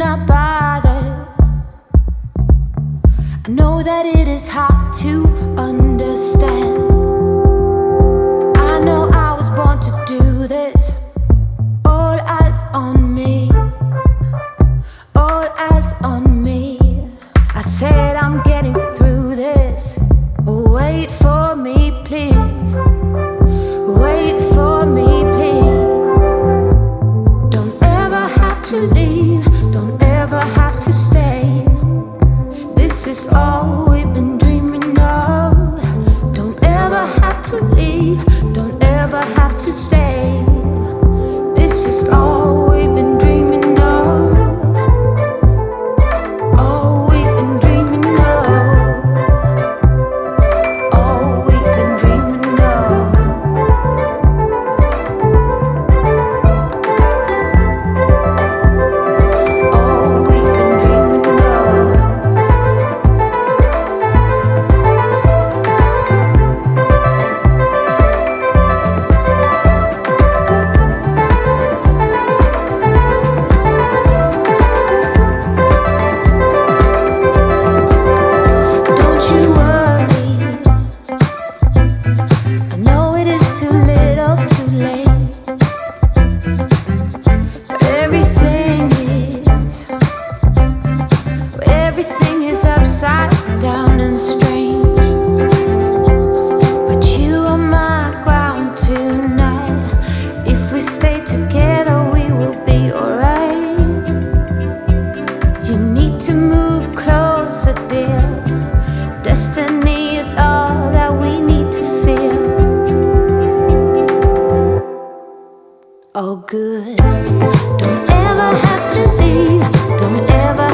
not bother. I know that it is hard to understand. I know I was born to do this. All eyes on me, all eyes on me. I said I'm getting through this. Wait for me, please. Wait for me, please. Don't ever have to leave. Don't ever have to stay. This is all we've been dreaming of. Don't ever have to leave. Don't ever have to stay. This is all we've been dreaming of. All we've been dreaming of. All we've been dreaming of. All we've been dreaming of. Don't you worry, I know it is too little, too late. Everything is upside down and strange. But you are my ground tonight. If we stay together, we will be alright. You need to move closer, dear. Destiny is all that we need to feel. Oh, good. Don't ever have to leave. Don't ever